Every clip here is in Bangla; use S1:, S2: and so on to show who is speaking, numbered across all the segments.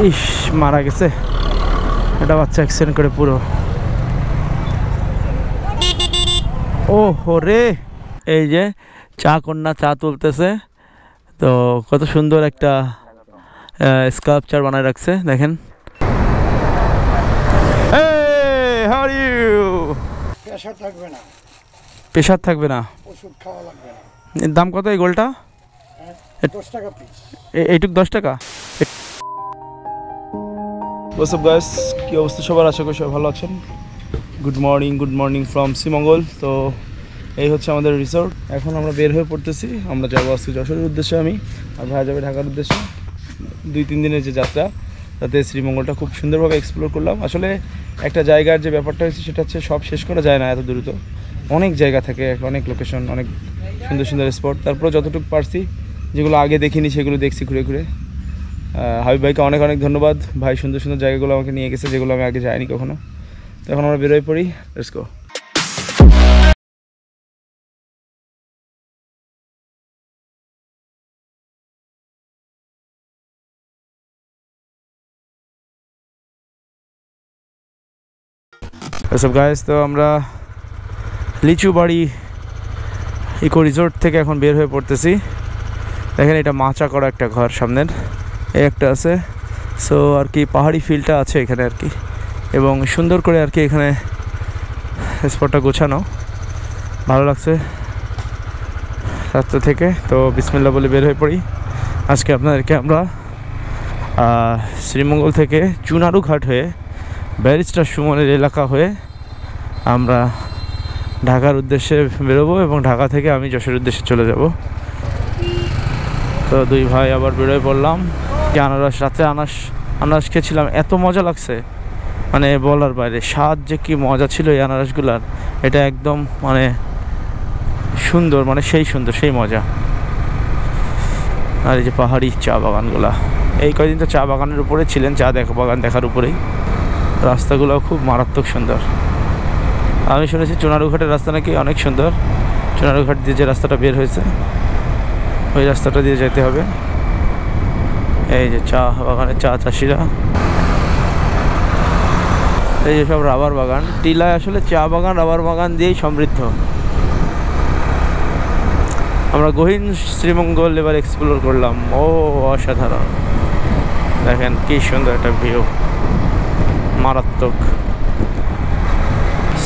S1: ইস, মারা গেছে এটা বাচ্চা অ্যাক্সিডেন্ট করে পুরো। ও রে, এই যে চা কন্যা চা তুলতেছে, তো কত সুন্দর একটা স্কাল্পচার বানায় রাখছে দেখেন। How are you?
S2: প্রেসার থাকবে না,
S1: প্রেসার থাকবে না,
S2: ওষুধ খাওয়া লাগবে না।
S1: এর দাম কত এই গোলটা?
S2: 10 টাকা পিস।
S1: এইটুক 10 টাকা। হোয়াটস আপ গাইস, কী অবস্থা সবার? আশা করি সবাই ভালো আছেন। Good morning from Sreemangal. তো এই হচ্ছে আমাদের রিসোর্ট। এখন আমরা বের হয়ে পড়তেছি, আমরা যাবো আজকে যশোরের উদ্দেশ্যে, আমি আর ভাইয়া যাবে ঢাকার উদ্দেশ্যে। 2-3 দিনের যে যাত্রা, তাতে শ্রীমঙ্গলটা খুব সুন্দরভাবে এক্সপ্লোর করলাম। আসলে একটা জায়গার যে ব্যাপারটা হচ্ছে সেটা হচ্ছে সব শেষ করা যায় না এত দ্রুত, অনেক জায়গা থাকে, অনেক লোকেশন, অনেক সুন্দর সুন্দর স্পট। তারপরে যতটুকু পারছি, যেগুলো আগে দেখিনি সেগুলো দেখছি ঘুরে ঘুরে। হাবিব ভাইকে অনেক অনেক ধন্যবাদ, ভাই সুন্দর সুন্দর জায়গাগুলো আমাকে নিয়ে গেছে যেগুলো আমি আগে যাইনি কখনো। তো এখন আমরা বেরোয় পড়ি, লেটস গো। সব গাইস, তো আমরা লিচু বাড়ি ইকো রিসোর্ট থেকে এখন বের হয়ে পড়তেছি। দেখেন এটা মাচা করা একটা ঘর, সামনের এই একটা আছে। সো আর কি পাহাড়ি ফিলটা আছে এখানে আর কি, এবং সুন্দর করে আর কি এখানে স্পটটা গোছানো, ভালো লাগছে রাস্তা থেকে। তো বিসমিল্লাহ বলে বের হয়ে পড়ি। আজকে আপনাদেরকে আমরা শ্রীমঙ্গল থেকে চুনারু ঘাট হয়ে ব্যারিস্টার সুমনের এলাকা হয়ে আমরা ঢাকার উদ্দেশ্যে বেরোবো, এবং ঢাকা থেকে আমি যশোরের উদ্দেশ্যে চলে যাব। তো দুই ভাই আবার বেরোয় পড়লাম। কি আনারস, রাত্রে আনারস খেয়েছিলাম, এত মজা লাগছে মানে বলার বাইরে। স্বাদ যে কি মজা ছিল এই আনারসগুলার, এটা একদম মানে সুন্দর, মানে সেই সুন্দর, সেই মজা। আর এই যে পাহাড়ি চা বাগানগুলা, এই কয়দিন তো চা বাগানের উপরে ছিলেন, চা বাগান দেখার উপরেই। রাস্তাগুলো খুব মারাত্মক সুন্দর। আমি শুনেছি চুনারু ঘাটের রাস্তা নাকি অনেক সুন্দর। চুনারু ঘাট দিয়ে যে রাস্তাটা বের হয়েছে ওই রাস্তাটা দিয়ে যেতে হবে। এই যে চা বাগানের চা চাষিরা, এই যে সব রাবার বাগান। টিলায় আসলে চা বাগান রাবার বাগান দিয়েই সমৃদ্ধ। আমরা গহীন শ্রীমঙ্গল এবার এক্সপ্লোর করলাম। ও অসাধারণ, দেখেন কি সুন্দর একটা ভিউ, মারাত্মক।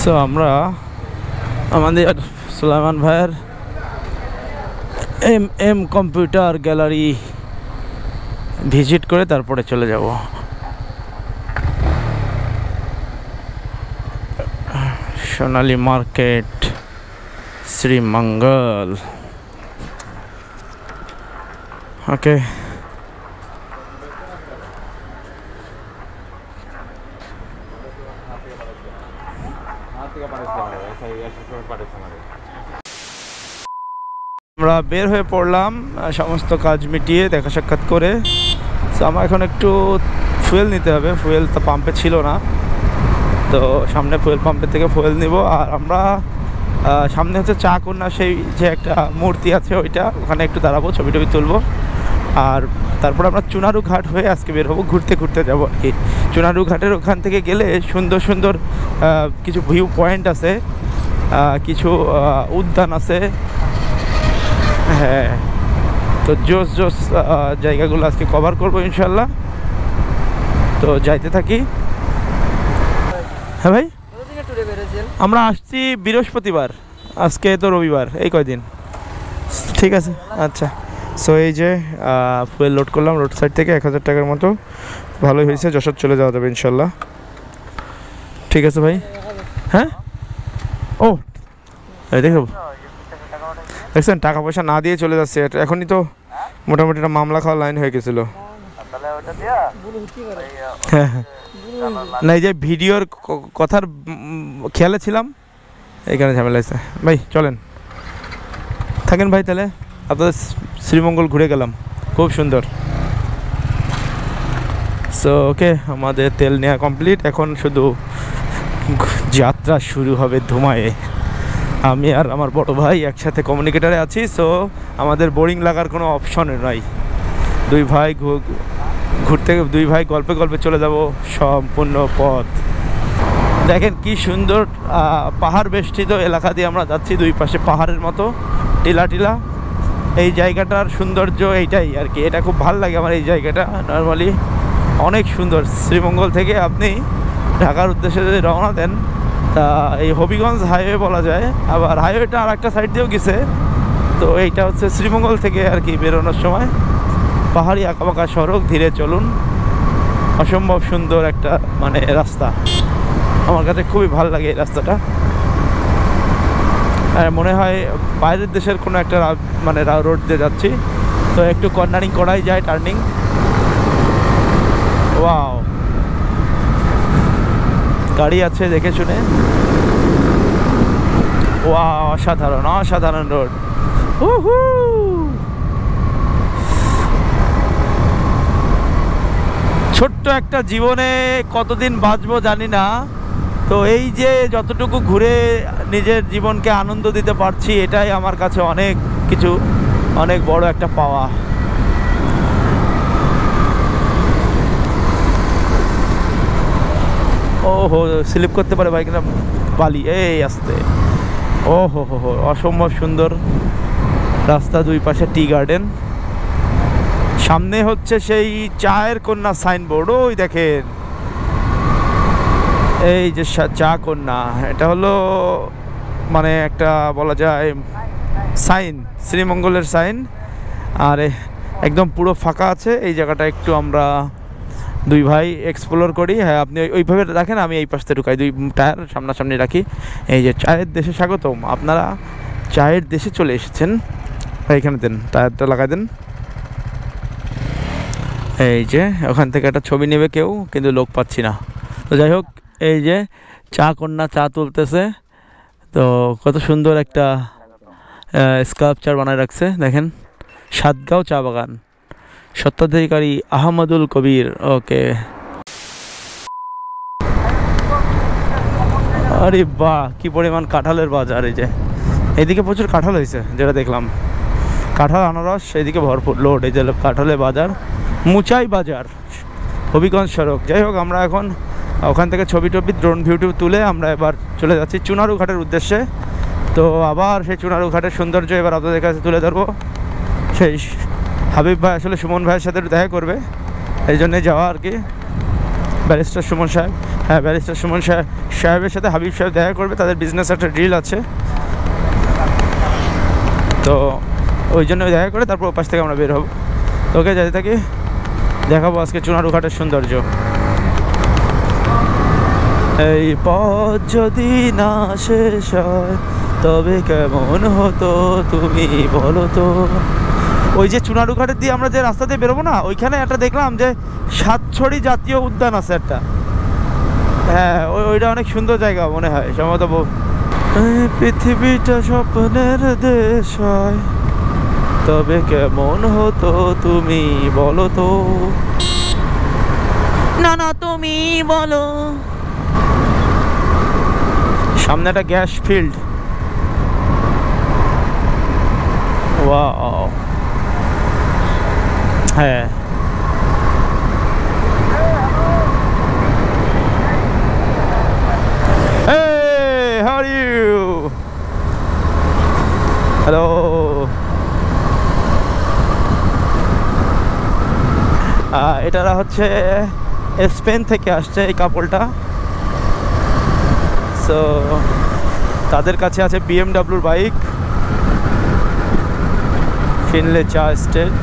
S1: সো আমরা আমাদের সুলাইমান ভাইয়ের এম কম্পিউটার গ্যালারি ভিজিট করে তারপরে চলে যাব। সোনালী মার্কেট, শ্রীমঙ্গল। ওকে, আমরা বের হয়ে পড়লাম সমস্ত কাজ মিটিয়ে, দেখা সাক্ষাৎ করে। তো আমার এখন একটু ফুয়েল নিতে হবে, ফুয়েল তো পাম্পে ছিল না, তো সামনে ফুয়েল পাম্পের থেকে ফুয়েল নিব। আর আমরা সামনে হচ্ছে চা কন্যা, সেই যে একটা মূর্তি আছে ওইটা, ওখানে একটু দাঁড়াবো, ছবি টবি তুলবো। আর তারপর আমরা চুনারু ঘাট হয়ে আজকে বের হবো, ঘুরতে ঘুরতে যাবো আর কি। চুনারু ঘাটের ওখান থেকে গেলে সুন্দর সুন্দর কিছু ভিউ পয়েন্ট আছে, কিছু উদ্যান আছে। হ্যাঁ, তো জোস জায়গাগুলো আজকে কভার করবো ইনশাল্লাহ। তো যাইতে থাকি। হ্যাঁ ভাই, আমরা আসছি বৃহস্পতিবার, আজকে তো রবিবার, এই কয়দিন। ঠিক আছে, আচ্ছা। সো এই যে ফুয়েল লোড করলাম রোড সাইড থেকে 1000 টাকার মতো, ভালোই হয়েছে। যশোর চলে যাওয়া যাবে ইনশাল্লাহ। ঠিক আছে ভাই। হ্যাঁ, ও দেখো দেখছেন, টাকা পয়সা না দিয়ে চলে যাচ্ছে। এখনই তো মোটামুটি একটা মামলা খাওয়া লাইন হয়ে গেছিল। হ্যাঁ হ্যাঁ, না এই যে ভিডিওর কথার খেয়ালে ছিলাম, এইখানে ঝামেলা আছে। ভাই চলেন, থাকেন ভাই, তাহলে আপনাদের শ্রীমঙ্গল ঘুরে গেলাম, খুব সুন্দর। সো ওকে, আমাদের তেল নেওয়া কমপ্লিট, এখন শুধু যাত্রা শুরু হবে ধুমায়ে। আমি আর আমার বড় ভাই একসাথে কমিউনিকেটারে আছি, সো আমাদের বোরিং লাগার কোনো অপশন নাই। দুই ভাই ঘুরতে দুই ভাই গল্পে গল্পে চলে যাব সম্পূর্ণ পথ। দেখেন কি সুন্দর পাহাড় বেষ্টিত এলাকা দিয়ে আমরা যাচ্ছি, দুই পাশে পাহাড়ের মতো টিলা টিলা। এই জায়গাটার সৌন্দর্য এইটাই আর কি, এটা খুব ভালো লাগে আমার এই জায়গাটা। নর্মালি অনেক সুন্দর। শ্রীমঙ্গল থেকে আপনি ঢাকার উদ্দেশ্যে যদি রওনা দেন, তা এই হবিগঞ্জ হাইওয়ে বলা যায়, আবার হাইওয়েটা আর একটা সাইড দিয়েও গেছে। তো এইটা হচ্ছে শ্রীমঙ্গল থেকে আর কি বেরোনোর সময় পাহাড়ি আঁকাবাঁকা সড়ক, ধীরে চলুন, অসম্ভব সুন্দর একটা মানে রাস্তা। আমার কাছে খুবই ভালো লাগে এই রাস্তাটা। আর মনে হয় বাইরের দেশের কোনো একটা মানে রোড দিয়ে যাচ্ছি। তো একটু কর্নারিং করাই যায়, টার্নিং। ওয়াও, গাড়ি আছে দেখে শুনে। ওয়াও, অসাধারণ অসাধারণ রোড। ছোট্ট একটা জীবনে কতদিন বাঁচবো জানি না, তো এই যে যতটুকু ঘুরে নিজের জীবনকে আনন্দ দিতে পারছি, এটাই আমার কাছে অনেক কিছু, অনেক বড় একটা পাওয়া। ও হো, স্লিপ করতে পারে বাইকটা, বালি এই আসতে। ও হো হো হো, অসম্ভব সুন্দর রাস্তা, দুই পাশে টি গার্ডেন, সামনে হচ্ছে সেই চায়ের কন্যা সাইনবোর্ড। ওই দেখেন, এই যে চা কন্যা, এটা হলো মানে একটা বলা যায় সাইন, শ্রীমঙ্গলের সাইন। আর একদম পুরো ফাঁকা আছে এই জায়গাটা, একটু আমরা দুই ভাই এক্সপ্লোর করি। হ্যাঁ, আপনি ওইভাবে রাখেন, আমি এই পাশে ঢুকাই, দুই টায়ার সামনাসামনি রাখি। এই যে চায়ের দেশে স্বাগতম, আপনারা চায়ের দেশে চলে এসেছেন। এইখানে দেন, টায়ারটা লাগাই দেন। এই যে ওখান থেকে একটা ছবি নেবে কেউ, কিন্তু লোক পাচ্ছি না। তো যাই হোক, এই যে চা কন্যা চা তুলতেছে। তো কত সুন্দর একটা স্কাল্পচার বানায় রাখছে দেখেন, সাতগাঁও চা বাগান, স্বত্বাধিকারী আহমদুল কবির। ওকে, আরে বাহ, কি পরিমাণ কাঁঠালের বাজার। এই যে এইদিকে প্রচুর কাঁঠাল হয়েছে, যেটা দেখলাম, কাঁঠাল আনারস এদিকে ভরপুর লোড। এই যে কাঁঠালের বাজার, মুচাই বাজার, হবিগঞ্জ সড়ক। যাই হোক, আমরা এখন ওখান থেকে ছবি টবি ড্রোন ভিউ তুলে আমরা এবার চলে যাচ্ছি চুনারু ঘাটের উদ্দেশ্যে। তো আবার সেই চুনারু ঘাটের সৌন্দর্য এবার আপনাদের কাছে তুলে ধরবো। সেই হাবিব ভাই আসলে সুমন ভাইয়ের সাথে দেখা করবে, এই জন্যে যাওয়া আর কি। ব্যারিস্টার সুমন সাহেব, হ্যাঁ ব্যারিস্টার সুমন সাহেবের সাথে হাবিব সাহেব দেখা করবে, তাদের বিজনেস একটা ডিল আছে। তো ওই জন্য দেখা করে তারপর ওপাশ থেকে আমরা বের হব। তো ওকে, যেতে থাকি, দেখাবো আজকে চুনারু ঘাটের সৌন্দর্য। এই পথ যদি না শেষ হয় তবে কেমন হতো তুমি বলো তো। ওই যে চুনারু ঘাটের দিয়ে আমরা যে রাস্তা দিয়ে বেরোবো না, ওইখানে একটা দেখলাম যে সাতছড়ি জাতীয় উদ্যান আছে একটা। হ্যাঁ, ওইটা অনেক সুন্দর জায়গা মনে হয় সম্ভবত। এই পৃথিবীটা স্বপ্নের দেশ হয় তবে কেমন হতো তুমি বলো তো, না না তুমি বলো। সামনে একটা গ্যাস ফিল্ড। ওয়াও, হ্যাঁ Hey, how are you? Hello. এটারা হচ্ছে স্পেন থেকে আসছে এই কাপলটা। সো তাদের কাছে আছে BMW বাইক, ফিনলে চা স্টেট।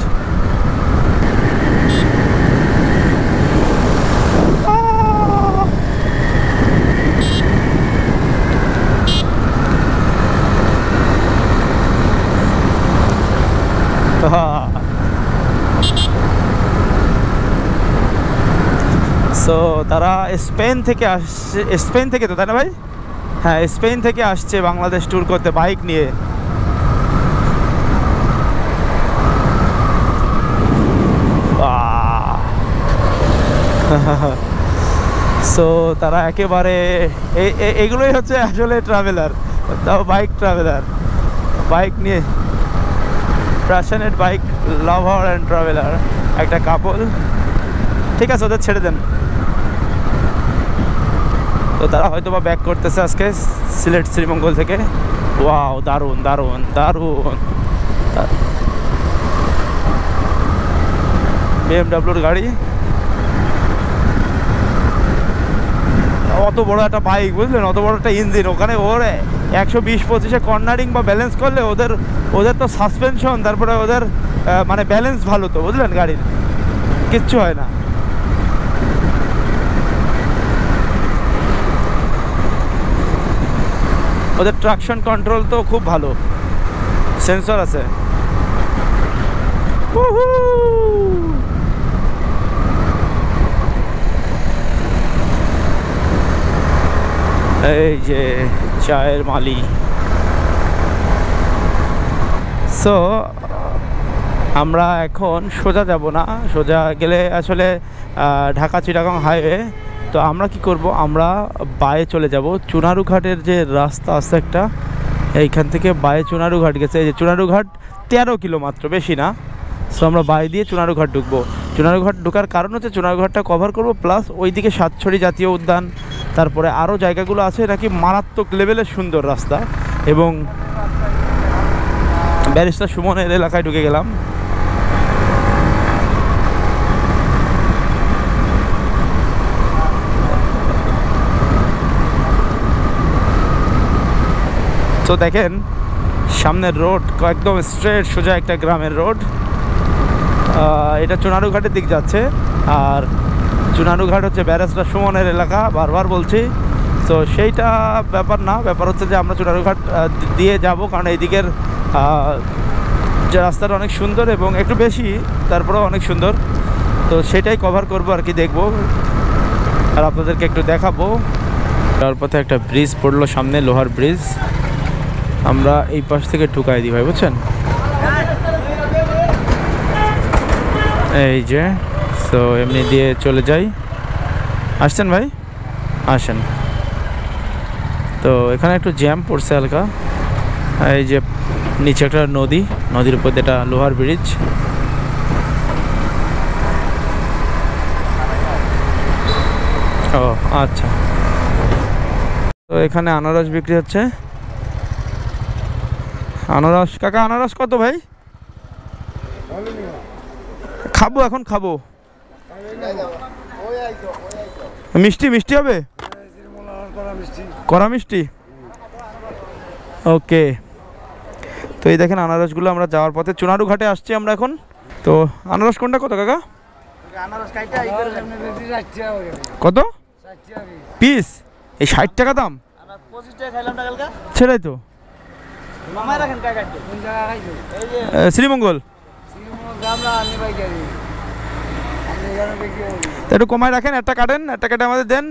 S1: সো তারা স্পেন থেকে আসছে, স্পেন থেকে তো তাই না ভাই? হ্যাঁ, স্পেন থেকে আসছে বাংলাদেশ ট্যুর করতে বাইক নিয়ে। সো তারা একেবারে এগুলোই হচ্ছে আসলে ট্রাভেলার, তাও বাইক ট্রাভেলার, বাইক নিয়ে passionate bike lover and traveller একটা কাপল। ঠিক আছে, ওদের ছেড়ে দেন। তো তারা হয়তো বা ব্যাক করতেছে আজকে সিলেট শ্রীমঙ্গল থেকে। ওয়াও, দারুণ দারুণ দারুণ। বিএমডাব্লিউর গাড়ি, অত বড় একটা বাইক বুঝলেন, অত বড় একটা ইঞ্জিন, ওখানে ওর 120-25-এ কর্নারিং বা ব্যালেন্স করলে ওদের তো সাসপেনশন, তারপরে ওদের মানে ব্যালেন্স ভালো তো বুঝলেন, গাড়ির কিচ্ছু হয় না। ওদের ট্রাকশন কন্ট্রোল তো খুব ভালো, সেন্সর আছে। এই যে চায়ের মালি। সো আমরা এখন সোজা যাব না, সোজা গেলে আসলে ঢাকা চিটাগাং হাইওয়ে। তো আমরা কি করব, আমরা বায়ে চলে যাব। চুনারুঘাটের যে রাস্তা আছে একটা, এইখান থেকে বায়ে চুনারুঘাট গেছে। এই যে চুনারুঘাট 13 কিলো মাত্র, বেশি না। সো আমরা বাই দিয়ে চুনারুঘাট ঢুকবো। চুনারুঘাট ঢোকার কারণ হচ্ছে চুনারুঘাটটা কভার করব, প্লাস ওইদিকে সাতছড়ি জাতীয় উদ্যান, তারপরে আরও জায়গাগুলো আছে নাকি মারাত্মক লেভেলের সুন্দর রাস্তা। এবং ব্যারিস্টার সুমনের এলাকায় ঢুকে গেলাম। তো দেখেন সামনের রোড একদম স্ট্রেট সোজা একটা গ্রামের রোড। এটা চুনারুঘাটের দিক যাচ্ছে, আর চুনারুঘাট হচ্ছে ব্যারিস্টার সুমনের এলাকা, বারবার বলছি। তো সেইটা ব্যাপার না, ব্যাপার হচ্ছে যে আমরা চুনারুঘাট দিয়ে যাব, কারণ এই দিকের যে রাস্তাটা অনেক সুন্দর এবং একটু বেশি, তারপরেও অনেক সুন্দর। তো সেটাই কভার করব আর কি, দেখব আর আপনাদেরকে একটু দেখাবো। তার পথে একটা ব্রিজ পড়লো সামনে, লোহার ব্রিজ। আমরা এই পাশ থেকে ঢুকাই দিই ভাই, বুঝছেন? এই যে, সো এমনি দিয়ে চলে যাই। আসছেন ভাই, আসেন। তো এখানে একটু জ্যাম পড়ছে হালকা। এই যে নিচে একটা নদী, নদীর উপর এটা লোহার ব্রিজ। ও আচ্ছা। তো এখানে আনারস বিক্রি হচ্ছে। আনারস কাকা, আনারস কত ভাই? খাবো, এখন খাবো। মিষ্টি মিষ্টি হবে, কড়া মিষ্টি। ওকে। তো এই দেখেন আনারসগুলো আমরা যাওয়ার পথে চুনারুঘাটে আসছি আমরা এখন। তো আনারস কোনটা কত কাকা? কত পিস? এই 60 টাকা দাম? সেটাই তো। শ্রীমঙ্গল একটু কমায় রাখেন, একটা কাটেন, একটা কেটে আমাদের দেন।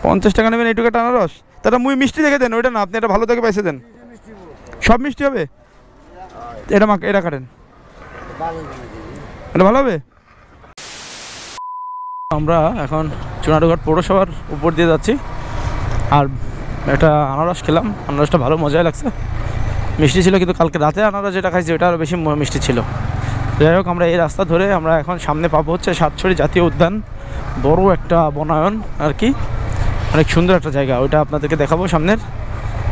S1: 50 টাকা নেবেন এইটুকু একটা আনারস? তাটা মুই মিষ্টি দেখে দেন, ওইটা না, আপনি এটা ভালো থেকে পয়সা দেন। সব মিষ্টি হবে? এটা এটা কাটেন, এটা ভালো হবে। আমরা এখন চুনারুঘাট পৌরসভার উপর দিয়ে যাচ্ছি, আর একটা আনারস খেলাম। আনারসটা ভালো মজাই লাগছে, মিষ্টি ছিল, কিন্তু কালকে রাতে আনারস যেটা খাইছি ওটা আরও বেশি মিষ্টি ছিল। যাই হোক, আমরা এই রাস্তা ধরে আমরা এখন সামনে পাবো হচ্ছে সাতছড়ি জাতীয় উদ্যান। বড় একটা বনায়ন আর কি, অনেক সুন্দর একটা জায়গা, ওইটা আপনাদেরকে দেখাবো সামনের।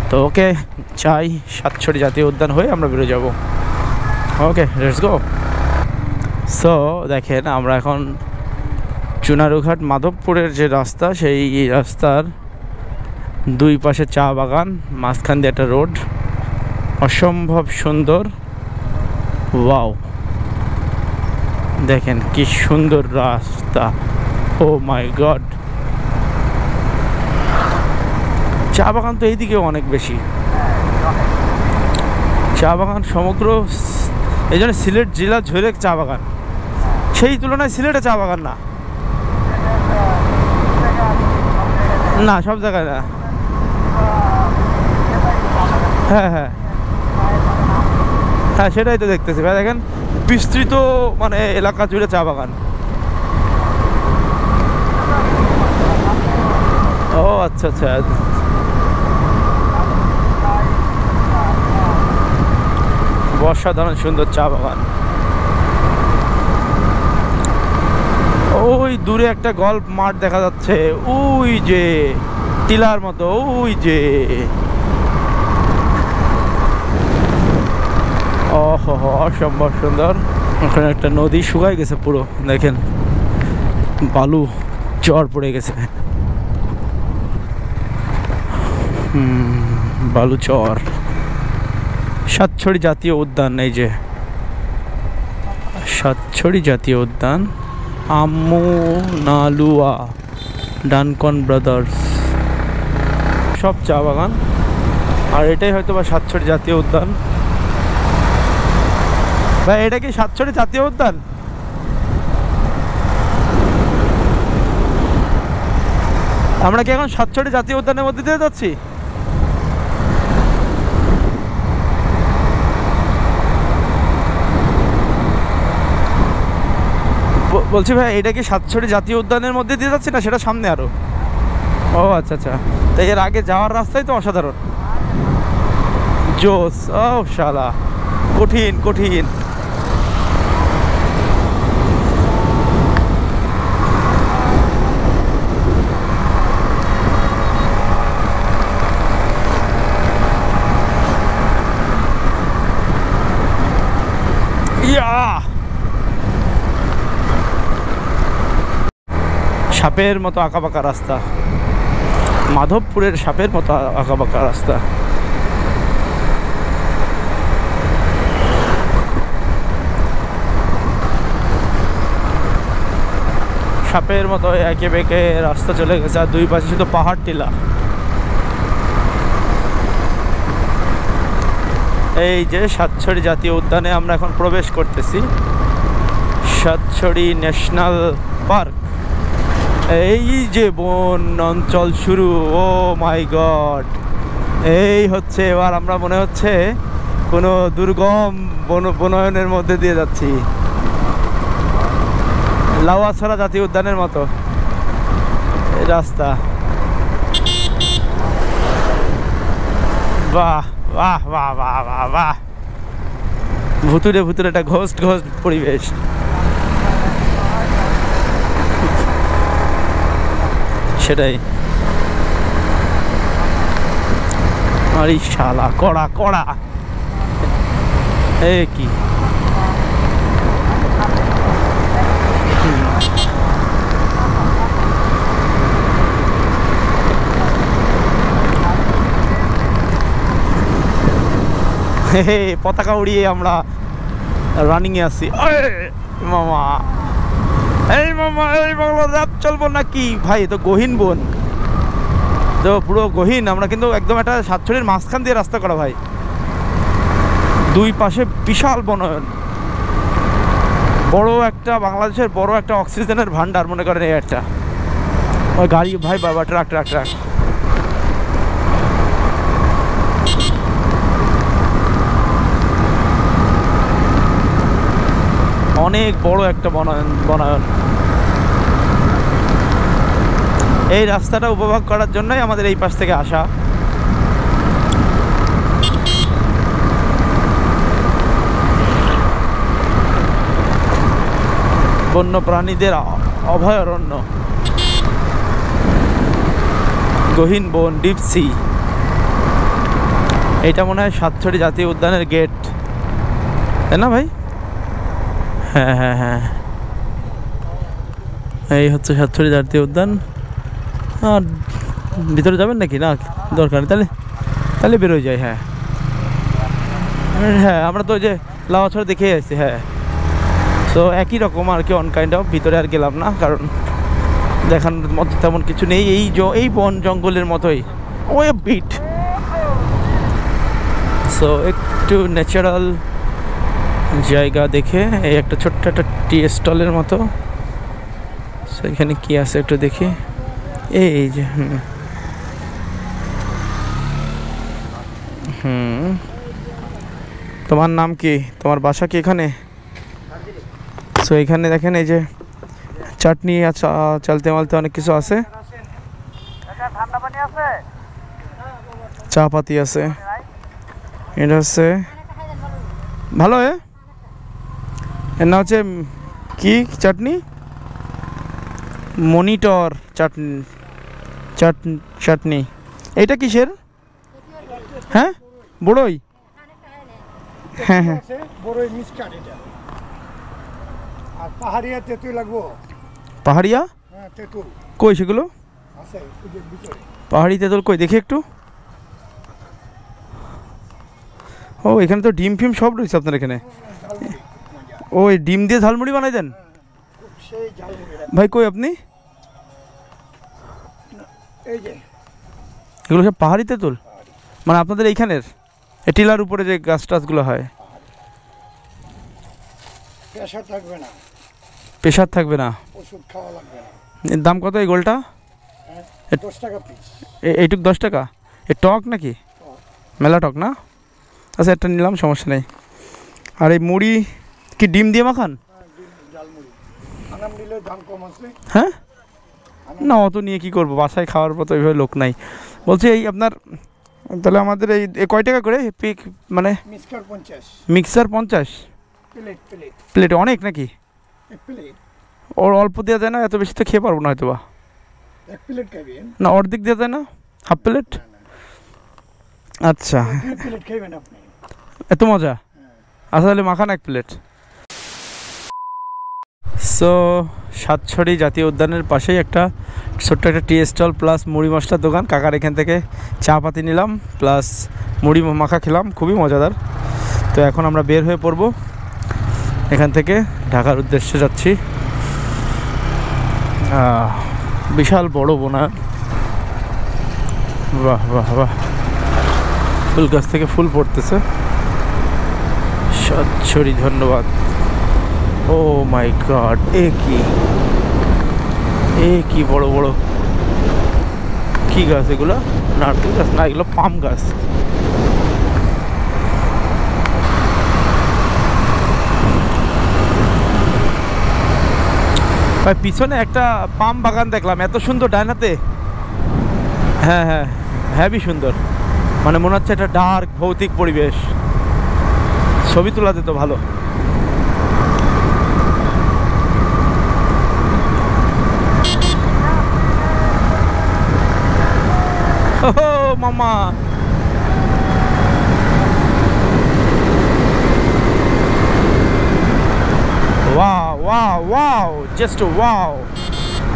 S1: তো ওকে, চাই সাতছড়ি জাতীয় উদ্যান হয়ে আমরা বেরো যাব। ওকে, লেটস গো। সো দেখেন আমরা এখন চুনারুঘাট মাধবপুরের যে রাস্তা, সেই রাস্তার দুই পাশে চা বাগান, মাঝখান দিয়ে একটা রোড, অসম্ভব সুন্দর। ওয়াও, দেখেন কি সুন্দর রাস্তা, ও মাই গড। চা বাগান তো এইদিকেও অনেক বেশি, চা বাগান সমগ্র, এই জন্য সিলেট জেলা ঝরে চা বাগান, সেই তুলনায় সিলেটে চা বাগান না, না সব জায়গায় না। হ্যাঁ হ্যাঁ হ্যাঁ, সেটাই তো দেখতেছি ভাই, দেখেন বিস্তৃত মানে এলাকা জুড়ে চা বাগান। ও আচ্ছা আচ্ছা, অসাধারণ সুন্দর চা বাগান। ওই দূরে একটা গল্ফ মাঠ দেখা যাচ্ছে, ওই যে টিলার মতো, ওই যে অসম্ভব সুন্দর। ওখানে একটা নদী শুকাই গেছে পুরো, দেখেন বালু চর পড়ে গেছে, বালু চর। সাতছড়ি জাতীয় উদ্যান, এই যে সাতছড়ি জাতীয় উদ্যান, আম্মু নালুয়া, ডানকন ব্রাদার্স, সব চা বাগান। আর এটাই হয়তো বা সাতছড়ি জাতীয় উদ্যান। ভাই এটা কি সাতছড়ি জাতীয় উদ্যান? আমরা কি এখন সাতছড়ি জাতীয় উদ্যানের মধ্যে দিয়ে যাচ্ছি? বলছি ভাই এটা কি সাতছড়ি জাতীয় উদ্যানের মধ্যে দিয়ে যাচ্ছি না সেটা সামনে আরো? ও আচ্ছা আচ্ছা, তাই এর আগে যাওয়ার রাস্তাই তো অসাধারণ, জোস। ও শালা, কঠিন কঠিন। সাপের মতো আঁকাবাঁকা রাস্তা, মাধবপুরের সাপের মতো আঁকাবাঁকা রাস্তা। সাপের মতো একে বেঁকে রাস্তা চলে গেছে, আর দুই পাশে শুধু পাহাড় টিলা। এই যে সাতছড়ি জাতীয় উদ্যানে আমরা এখন প্রবেশ করতেছি, সাতছড়ি ন্যাশনাল পার্ক। এই যে বন অঞ্চল শুরু, ও মাই গড, এই হচ্ছে এবার আমরা মনে হচ্ছে কোনো দুর্গম বনায়নের মধ্যে দিয়ে যাচ্ছি, লাউয়াছড়া জাতীয় উদ্যানের মতো এই রাস্তা। বাহ বাহ বাহ বাহ বাহ বাহ, ভুতুরে ভুতুরে একটা ঘোস্ট ঘোস্ট পরিবেশ। সেটাই। আরে শালা কড়া কড়া, এ কি পতাকা উড়িয়ে আমরা রানিং এ আসছি। মামা এই মামা, এই বাংলা রাত চলবো নাকি ভাই? তো গহীন বন, তো পুরো গহীন। আমরা কিন্তু একদম একটা সাতছড়ির মাঝখান দিয়ে রাস্তা করা ভাই, দুই পাশে বিশাল বনায়ন, বড় একটা বাংলাদেশের বড় একটা অক্সিজেনের ভান্ডার মনে করেন এই একটা। ওই গাড়ি ভাই, বাবা ট্রাক ট্রাক ট্রাক। অনেক বড় একটা বনায়ন। এই রাস্তাটা উপভোগ করার জন্যই আমাদের এই পাশ থেকে আসা। বন্যপ্রাণীদের অভয়ারণ্য, গহীন বন, ডিপ সি। এটা মনে হয় সাতছড়ি জাতীয় উদ্যানের গেট, তাই না ভাই? হ্যাঁ হ্যাঁ হ্যাঁ, এই হচ্ছে সাতছড়ি জাতীয় উদ্যান। আর ভিতরে যাবেন নাকি? না দরকার নেই, তাহলে বেরোয় যায়। হ্যাঁ হ্যাঁ, আমরা তো ওই যে লাউয়াছড়া দেখে আসছি। হ্যাঁ, তো একই রকম আর কি, অন কাইন্ড অফ। ভিতরে আর গেলাম না, কারণ দেখানোর মতো তেমন কিছু নেই। এই বন জঙ্গলের মতোই ওই বিট। সো একটু ন্যাচারাল জায়গা দেখে, এই একটা ছোট্ট একটা টি স্টলের মতো, সেখানে কি আছে একটু দেখি। এই যে তোমার নাম কি? তোমার বাসা কি এখানে? সো এখানে দেখেন এই যে চাটনি, চালতে মালতে অনেক কিছু আছে, চা পাতি আছে। এটা হচ্ছে ভালো, এর নাম হচ্ছে কি চাটনি? মনিটর চাটনি চাটনি এটা কিসের? হ্যাঁ বড়ই। হ্যাঁ হ্যাঁ
S2: আছে বড়ই মিষ্টার এটা। আর পাহাড়িয়া তেঁতুল লাগবো।
S1: পাহাড়িয়া
S2: হ্যাঁ তেঁতুল
S1: কই সেগুলো?
S2: আছে ওই যে ভিতরে।
S1: পাহাড়ি তেঁতুল কই দেখি একটু। ও এখানে তো ডিম ফিম সব রয়েছে আপনার এখানে।
S2: ঝালমুড়ি খুব মজা।
S1: ওই ডিম দিয়ে ঝালমুড়ি বানাই দেন?
S2: খুব সেই ঝালমুড়ি।
S1: ভাই কই আপনি?
S2: এই যে
S1: এগুলো সব পাহাড়ি তেঁতুল মানে আপনাদের এইখানের টিলার উপরে যে গাছ টাছগুলো হয়?
S2: প্রেশার থাকবে না,
S1: প্রেশার থাকবে না।
S2: ওষুধ খাওয়া লাগবে না।
S1: এর দাম কত এই গোলটা?
S2: হ্যাঁ 10 টাকা পিস।
S1: এইটুক 10 টাকা? এ টক নাকি? মেলা টক না? আচ্ছা একটা নিলাম, সমস্যা নেই। আর এই মুড়ি কি ডিম দিয়ে মাখান?
S2: হ্যাঁ ঝালমুড়ি আনাম নিলে দাম কম আছে।
S1: হ্যাঁ না অত নিয়ে কি করব, বাসায় খাওয়ার মতো এইভাবে লোক নাই। বলছি এই আপনার তাহলে আমাদের এই কয় টাকা করে পিক মানে?
S2: Mixture 50,
S1: mixer 50?
S2: প্লেট প্লেট
S1: প্লেটে অনেক নাকি?
S2: এক প্লেট।
S1: ওর অল্প দেওয়া যায় না? এত বেশি তো খেয়ে পারবো না হয়তো বা।
S2: এক প্লেট খাবেন
S1: না অর্ধেক দেওয়া যায় না? Half plate? আচ্ছা
S2: 2 প্লেট খাবেন আপনি।
S1: এত মজা? আচ্ছা তাহলে মাখান 1 প্লেট। সো সাতছড়ি জাতীয় উদ্যানের পাশেই একটা ছোট্ট একটা টি স্টল প্লাস মুড়ি মশলার দোকান। কাকার এখান থেকে চা পাতি নিলাম প্লাস মুড়ি মাখা খেলাম, খুবই মজাদার। তো এখন আমরা বের হয়ে পড়ব এখান থেকে, ঢাকার উদ্দেশ্যে যাচ্ছি। বিশাল বড় বোনা, বাহ বাহ বাহ, ফুল গাছ থেকে ফুল পড়তেছে। সাতছড়ি ধন্যবাদ। ও মাই গড, এ কি বড় বড় কি গাছ এগুলো? নারকেল গাছ না, এগুলো পাম গাছ। ভাই পিছনে একটা পাম বাগান দেখলাম, এত সুন্দর ডায়নাতে। হ্যাঁ হ্যাঁ হ্যাভি সুন্দর, মানে মনে হচ্ছে একটা ডার্ক ভৌতিক পরিবেশ, ছবি তোলাতে তো ভালো। Oh, mama. Wow, wow, wow. Just wow.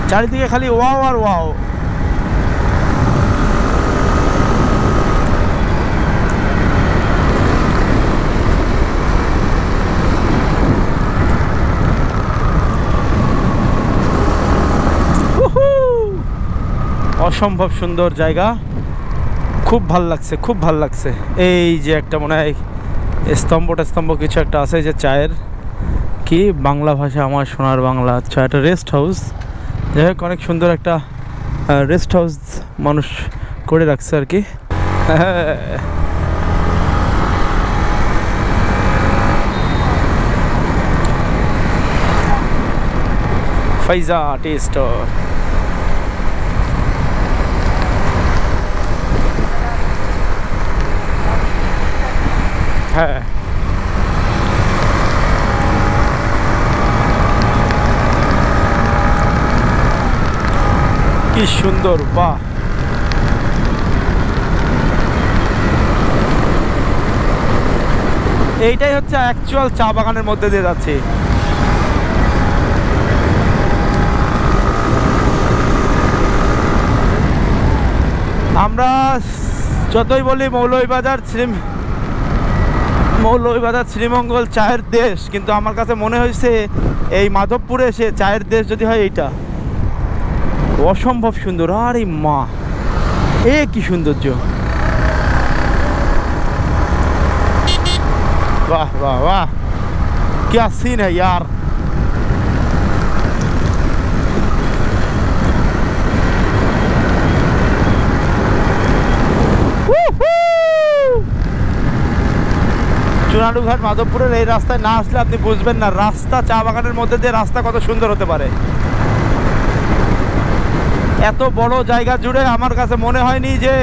S1: চারিদিকে খালি ওয়াও আর ওয়াও। অসম্ভব সুন্দর জায়গা, খুব ভাল লাগছে, খুব ভাল লাগছে। এই যে একটা মনে হয় স্তম্ভ কিছু একটা আছে, যে চায়ের কি বাংলা ভাষা আমার সোনার বাংলা। আচ্ছা একটা রেস্ট হাউস, যাই হোক অনেক সুন্দর একটা রেস্ট হাউস মানুষ করে রাখছে আর কি। ফাইজা টি স্টোর। হ্যাঁ কি সুন্দর, বাহ। এইটাই হচ্ছে অ্যাকচুয়াল চা বাগানের মধ্যে দিয়ে যাচ্ছি। আমরা যতই বলি মৌলভীবাজার শ্রীমঙ্গল চায়ের দেশ, কিন্তু আমার কাছে মনে হয়েছে এই মাধবপুরে এসে চায়ের দেশ যদি হয় এইটা। অসম্ভব সুন্দর, আরে মা কি সৌন্দর্য, वाह वाह वाह, क्या सीन है यार। চুনারুঘাট মাধবপুরের এই রাস্তায় না আসলে আপনি বুঝবেন না রাস্তা, চা বাগানের মধ্যে দিয়ে রাস্তা কত সুন্দর হতে পারে। এত বড় জায়গা জুড়ে আমার কাছে মনে হয়নি যে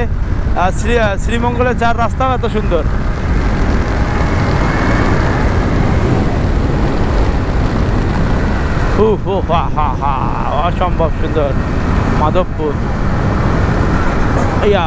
S1: শ্রীমঙ্গলের চার রাস্তাও এত সুন্দর। অসম্ভব সুন্দর মাধবপুর। ইয়া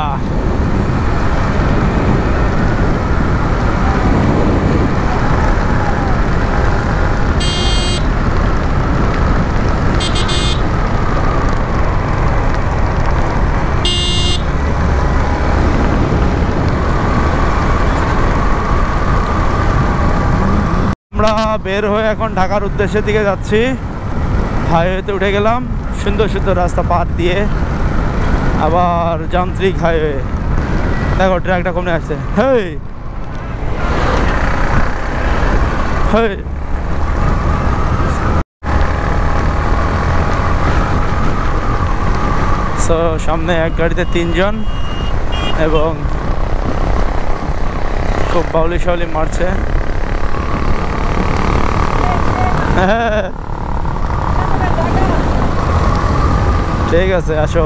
S1: আমরা বের হয়ে এখন ঢাকার উদ্দেশ্যের দিকে যাচ্ছি। হাইওয়েতে উঠে গেলাম, সুন্দর সুন্দর রাস্তা পার দিয়ে, আবার যান্ত্রিক হাইওয়ে। দেখো ট্রাকটা কমে আসছে। হেই হেই সো সামনে এক গাড়িতে 3 জন এবং খুব বাউলি শাউলি মারছে। ঠিক আছে, আসো।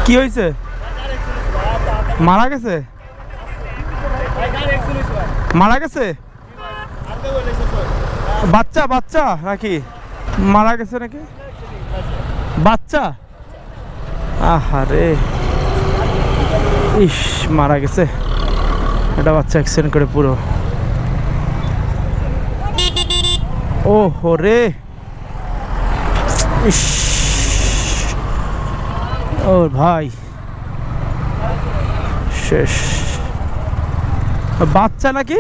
S1: কি হয়েছে? মারা গেছে? মারা গেছে? বাচ্চা বাচ্চা নাকি মারা গেছে নাকি? বাচ্চা? আহারে, ইস, মারা গেছে। এটা বাচ্চা অ্যাক্সিডেন্ট করে পুরো। ও রে, ইস, ও ভাই শেষ। বাচ্চা নাকি?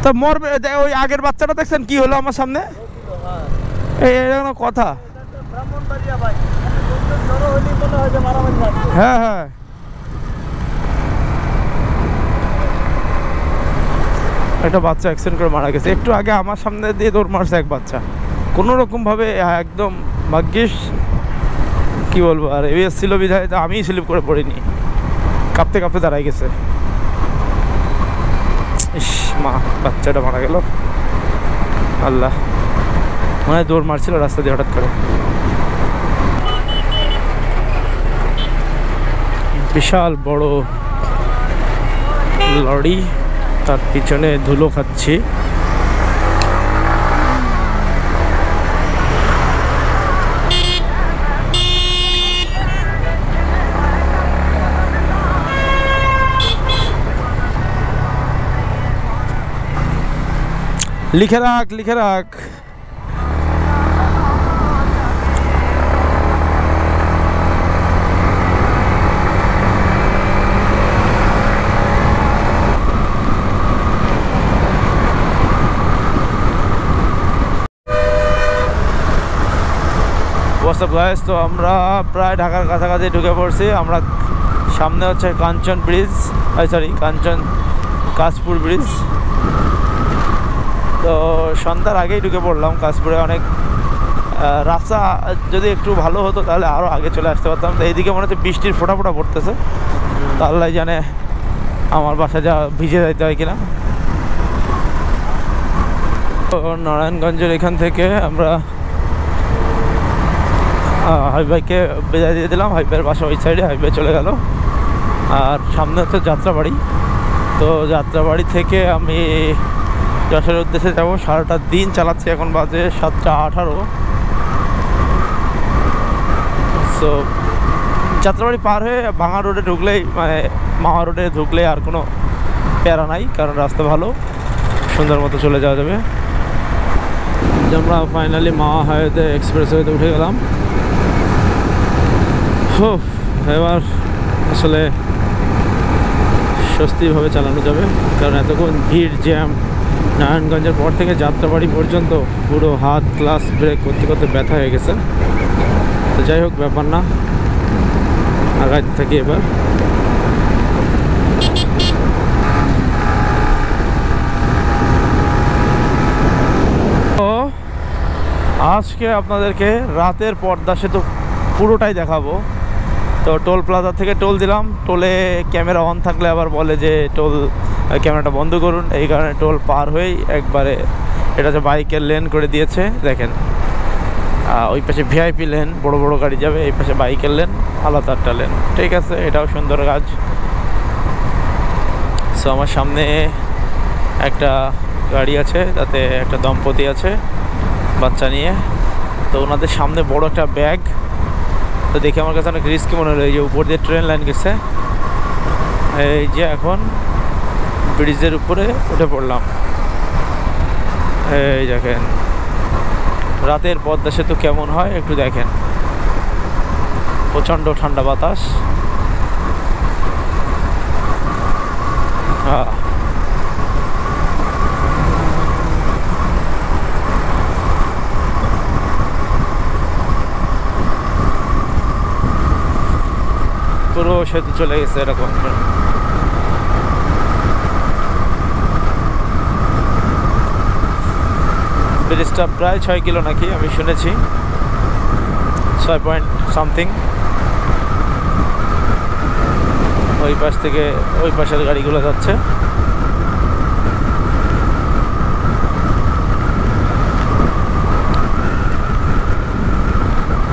S1: তো মরবে। ওই আগের বাচ্চাটা দেখছেন কি হলো আমার সামনে? এই কোনো কথা? হ্যাঁ হ্যাঁ, একটা বাচ্চা অ্যাক্সিডেন্ট করে মারা গেছে। একটু আগে আমার সামনে দিয়ে দৌড় মারছে এক বাচ্চা, কোনো রকমভাবে একদম ভাগ্যিস, কি বলবো। আর এবিএস ছিল বিধায় তো আমিই স্লিপ করে পড়িনি, কাঁপতে কাঁপতে দাঁড়াই গেছে। ইস, মা, বাচ্চাটা মারা গেল। আল্লাহ, মনে হয় দৌড় মারছিল রাস্তা দিয়ে হঠাৎ করে। বিশাল বড় লরি, তার পিছনে ধুলো খাচ্ছি। লিখে রাখ, লিখে রাখ। হোয়াটসঅ্যাপ গাইস, তো আমরা প্রায় ঢাকার কাছাকাছি ঢুকে পড়ছি। আমরা সামনে হচ্ছে কাঞ্চন ব্রিজ, কাশপুর ব্রিজ। তো সন্ধ্যার আগেই ঢুকে পড়লাম কাশপুরে। অনেক রাস্তা যদি একটু ভালো হতো তাহলে আরও আগে চলে আসতে পারতাম। তো এইদিকে মনে হচ্ছে বৃষ্টির ফোঁটা ফোঁটা পড়তেছে, তো আল্লাহ জানে আমার বাসা যা ভিজে যাইতে হয় কিনা। তো নারায়ণগঞ্জের এখান থেকে আমরা হাইভাইকে বেজায় দিয়ে দিলাম। হাইভাইয়ের বাসা ওই সাইডে, হাইভাই চলে গেল। আর সামনে হচ্ছে যাত্রাবাড়ি। তো যাত্রাবাড়ি থেকে আমি যশোরের উদ্দেশ্যে যাবো। সারাটা দিন চালাচ্ছি, এখন বাজে 7:18। সো যাত্রাবাড়ি পার হয়ে ভাঙা রোডে ঢুকলেই, মানে মাওয়া রোডে ঢুকলে আর কোনো প্যারা নাই, কারণ রাস্তা ভালো, সুন্দর মতো চলে যাওয়া যাবে। আমরা ফাইনালি মাওয়া হাইওয়েতে, এক্সপ্রেসওয়েতে উঠে গেলাম। এবার আসলে স্বস্তিভাবে চালানো যাবে, কারণ এতক্ষণ ভিড়, জ্যাম। নারায়ণগঞ্জের পর থেকে যাত্রাবাড়ি পর্যন্ত পুরো হাত ক্লাস ব্রেক করতে করতে ব্যথা হয়ে গেছে। তো যাই হোক, ব্যাপার না, আগাইতে থাকি এবার। তো আজকে আপনাদেরকে রাতের পর্দা সেতু পুরোটাই দেখাবো। তো টোল প্লাজা থেকে টোল দিলাম, টোলে ক্যামেরা অন থাকলে আবার বলে যে টোল ক্যামেরাটা বন্ধ করুন। এই কারণে টোল পার হয়েই একবারে এটা হচ্ছে বাইকের লেন করে দিয়েছে। দেখেন, ওই পাশে ভিআইপি লেন, বড় বড় গাড়ি যাবে, এই পাশে বাইকের লেন, আলাদা একটা লেন। ঠিক আছে, এটাও সুন্দর কাজ। সো আমার সামনে
S3: একটা গাড়ি আছে, তাতে একটা দম্পতি আছে বাচ্চা নিয়ে। তো ওনাদের সামনে বড় একটা ব্যাগ, তো দেখে আমার কাছে অনেক রিস্কি মনে হলো। এই যে উপর দিয়ে ট্রেন লাইন গেছে, এই যে এখন ব্রিজের উপরে উঠে পড়লাম। এই দেখেন রাতের পদ্মা সেতু কেমন হয় একটু দেখেন, প্রচণ্ড ঠান্ডা বাতাস। হ্যাঁ, পুরো সেতু চলে গেছে এরকম। ব্রিজটা প্রায় 6 কিলো নাকি আমি শুনেছি, 6 পয়েন্ট সামথিং। ওই পাশ থেকে ওই পাশের গাড়িগুলো যাচ্ছে।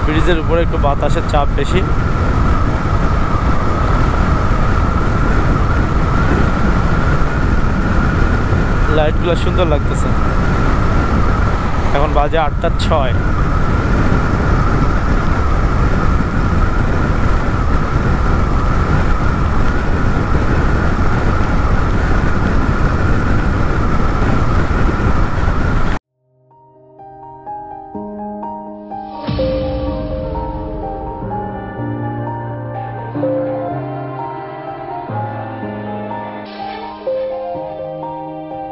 S3: ব্রিজের উপরে একটু বাতাসের চাপ বেশি। লাইটগুলো সুন্দর লাগতেছে। এখন বাজে 8টা 6।